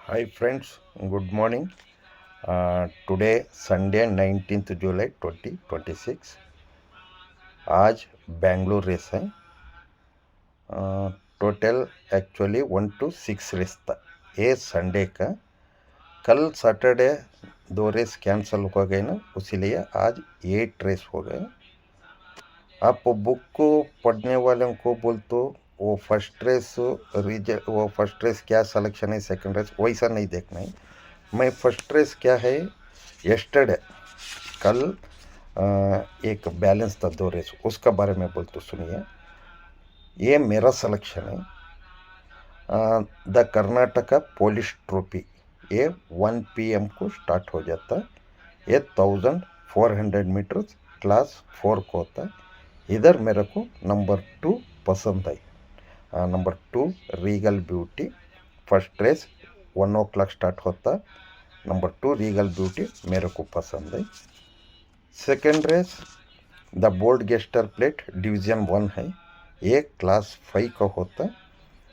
Hi friends, good morning. Today Sunday 19th July 2026. आज Bangalore race है। Total actually 1 to 6 race था ये Sunday का। कल सैटरडे 2 रेस कैंसिल हो गए ना, इसीलिए आज 8 रेस हो गए। आप बुक को पढ़ने वालों को बोल तो वो फर्स्ट रेस क्या सिलेक्शन है, सेकंड रेस वैसा नहीं देखना है। मैं फर्स्ट रेस क्या है, यस्टरडे कल एक बैलेंस था 2 रेस, उसका बारे में बोल तो सुनिए। ये मेरा सिलेक्शन है। द कर्नाटका पुलिस ट्रॉफी ये 1 PM को स्टार्ट हो जाता है। ये 1400 मीटर्स क्लास 4 को होता है। इधर मेरे को नंबर 2 पसंद है। Number 2 regal beauty. First race 1 o'clock start होता है। नंबर 2 रीगल ब्यूटी मेरे को पसंद है। Second race the bold gester plate division 1 है। ये क्लास 5 का होता है।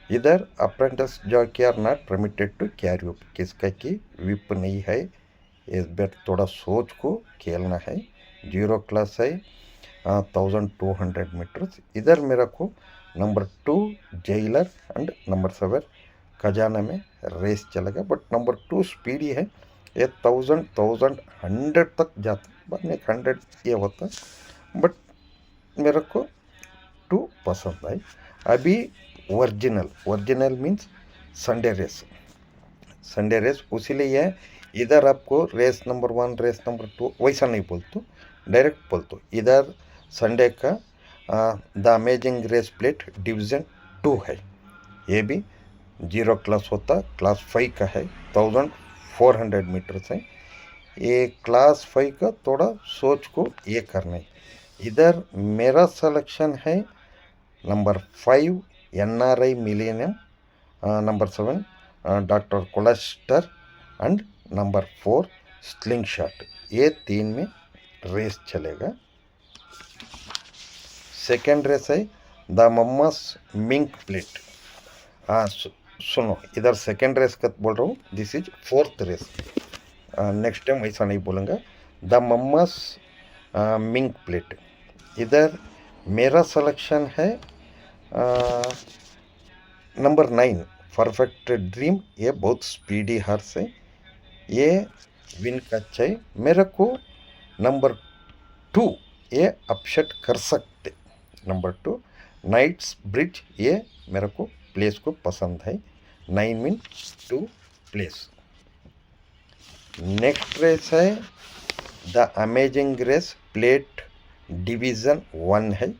इधर apprentice jockey are not permitted to carry up, किसका की विप नहीं है। इस बार थोड़ा सोच को खेलना है। 0 क्लास है 1200 मीटर्स। इधर मेरा को नंबर 2 जेलर एंड नंबर 7 खजाना में रेस चलेगा, बट नंबर 2 स्पीडी है। ये 1100 तक जाता है, बाद में 100 ये होता है, बट मेरे को 2 पसंद है। अभी original original means Sunday race इसीलिए है। इधर आपको रेस नंबर 1 रेस नंबर 2 वैसा नहीं बोलते, डायरेक्ट बोलते इधर संडे का the amazing race plate division 2 है। ये भी 0 क्लास होता, क्लास 5 का है। 1400 मीटर्स है। ये क्लास 5 का थोड़ा सोच को ये करना है। इधर मेरा सिलेक्शन है number 5 NRI millennium, number 7 doctor कोलेस्टर एंड नंबर 4 स्लिंग शॉट। ये 3 में रेस चलेगा। सेकेंड रेस है द मम्मस मिंक प्लेट। हाँ सुनो, इधर सेकेंड रेस का बोल रहा हूँ, this is fourth race. Next time ऐसा नहीं बोलूँगा। द मम्मस मिंक प्लेट। इधर मेरा सिलेक्शन है नंबर 9 परफेक्ट ड्रीम। ये बहुत स्पीडी हार्स है, ये विन का चाहिए मेरे को। नंबर 2 ये अपसेट कर सकते। नंबर 2 नाइट्स ब्रिज, ये मेरे को प्लेस को पसंद है। 9 मीन 2 प्लेस। नेक्स्ट रेस है the amazing race plate division 1 है।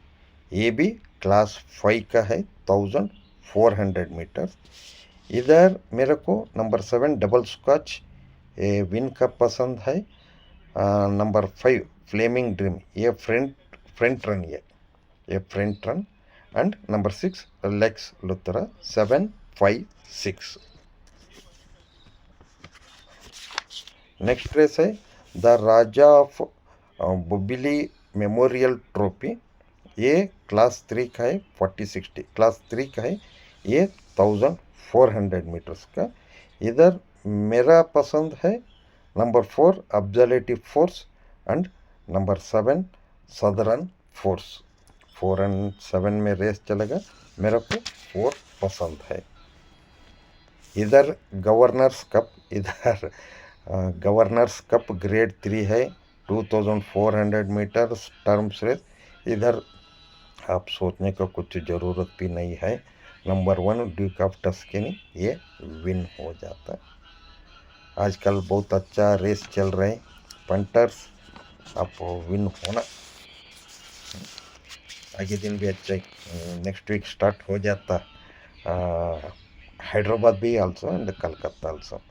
ये भी क्लास 5 का है, 1400 मीटर। इधर मेरे को नंबर 7 डबल स्कॉच ये विन का पसंद है। नंबर 5 फ्लेमिंग ड्रीम, ये फ्रंट रन, ये front run. And number 6 Lex Luthra 756। Next race है the Raja of Bobbili memorial trophy. ये क्लास 3 का है, 40-60 क्लास 3 का है। ये 1400 मीटर्स का। इधर मेरा पसंद है number 4 observative force and number 7 southern force. 4 और 7 में रेस चलेगा, मेरे को 4 पसंद है। इधर गवर्नर्स कप, इधर गवर्नर्स कप ग्रेड 3 है, 2400 मीटर टर्म्स रेस। इधर आप सोचने का कुछ ज़रूरत भी नहीं है। नंबर 1 ड्यूक ऑफ टस्केनी, ये विन हो जाता है। आजकल बहुत अच्छा रेस चल रहे हैं पंटर्स, आप विन होना। आगे दिन भी अच्छा नेक्स्ट वीक स्टार्ट हो जाता। हैदराबाद भी also and Calcutta also.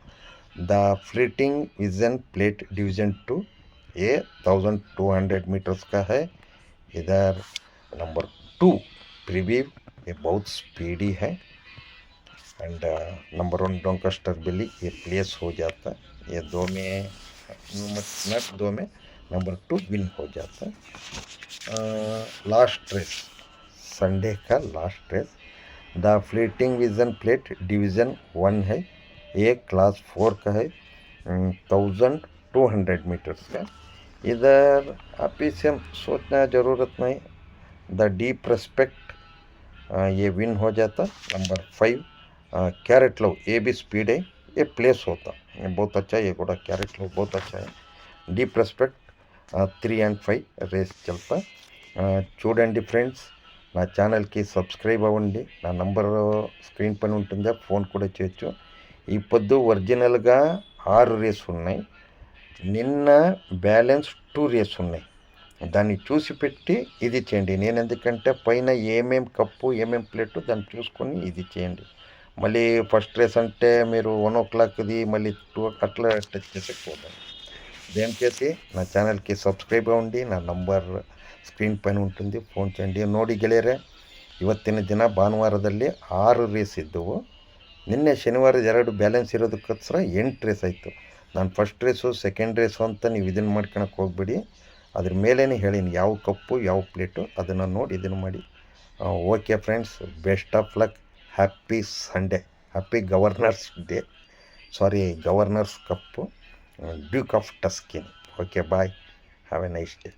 The fleeting vision plate division 2, ये 1200 मीटर्स का है। इधर नंबर 2 प्रीव्यू, ये बहुत स्पीडी है। एंड नंबर 1 डोंकस्टर बिली, ये प्लेस हो जाता है। ये 2 में नट 2 में नंबर 2 विन हो जाता है। लास्ट रेस, संडे का last race the fleeting vision plate division 1 है। एक क्लास 4 का है 1200 मीटर्स का। इधर आप इसे सोचना ज़रूरत नहीं, द डीप रेस्पेक्ट ये विन हो जाता। नंबर 5 कैरेट लव, ये भी स्पीड है, ये प्लेस होता, ये बहुत अच्छा है, ये घोड़ा कैरेट लव बहुत अच्छा है। डीप रेस्पेक्ट 3 and 5 రేస్ చల్తా। చూడండి ఫ్రెండ్స్, నా ఛానల్కి సబ్స్క్రైబ్ అవ్వండి, నా నంబర్ స్క్రీన్ పైన ఉంటుంది, ఫోన్ కూడా చేయొచ్చు। ఈ పొద్దు ఒరిజినల్గా 6 రేస్ ఉన్నాయి, నిన్న బ్యాలెన్స్ 2 రేస్ ఉన్నాయి, దాన్ని చూసి పెట్టి ఇది చేయండి। నేను ఎందుకంటే పైన ఏమేం కప్పు ఏమేం ప్లేటు దాన్ని చూసుకొని ఇది చేయండి। మళ్ళీ ఫస్ట్ రేస్ అంటే మీరు 1 o'clockది మళ్ళీ 2 అట్లా టచ్ చేసేకపోతాను। దేనికైతే నా ఛానల్కి ಸಬ್ಸ್ಕ್ರೈಬ್ ಅవ్వండి, నా ನಂಬರ್ ಸ್ಕ್ರೀನ್ ಪೈನ ఉంటుంది, ಫೋನ್ చేయండి। ನೋಡಿ ಗೆಳೆಯರೆ, ಇವತ್ತಿನ ದಿನ ಭಾನುವಾರದಲ್ಲಿ 6 ರೇಸ್ ಇದ್ದವು, ನಿನ್ನೆ ಶನಿವಾರ 2 ಬ್ಯಾಲೆನ್ಸ್ ಇರೋದಕ್ಕೋಸ್ಕರ 8 ರೇಸ್ ಆಯಿತು। ನಾನು ಫಸ್ಟ್ ರೇಸು ಸೆಕೆಂಡ್ ರೇಸು ಅಂತ ನೀವು ಇದನ್ನು ಮಾಡ್ಕೊಳಕ್ಕೆ ಹೋಗ್ಬೇಡಿ, ಅದ್ರ ಮೇಲೇ ಹೇಳೀನಿ ಯಾವ ಕಪ್ಪು ಯಾವ ಪ್ಲೇಟು ಅದನ್ನು ನೋಡಿ ಇದನ್ನು ಮಾಡಿ। Okay friends, best of luck, happy Sunday, happy governors day, sorry governors cup, Duke of Tuscany. Okay, bye. Have a nice day.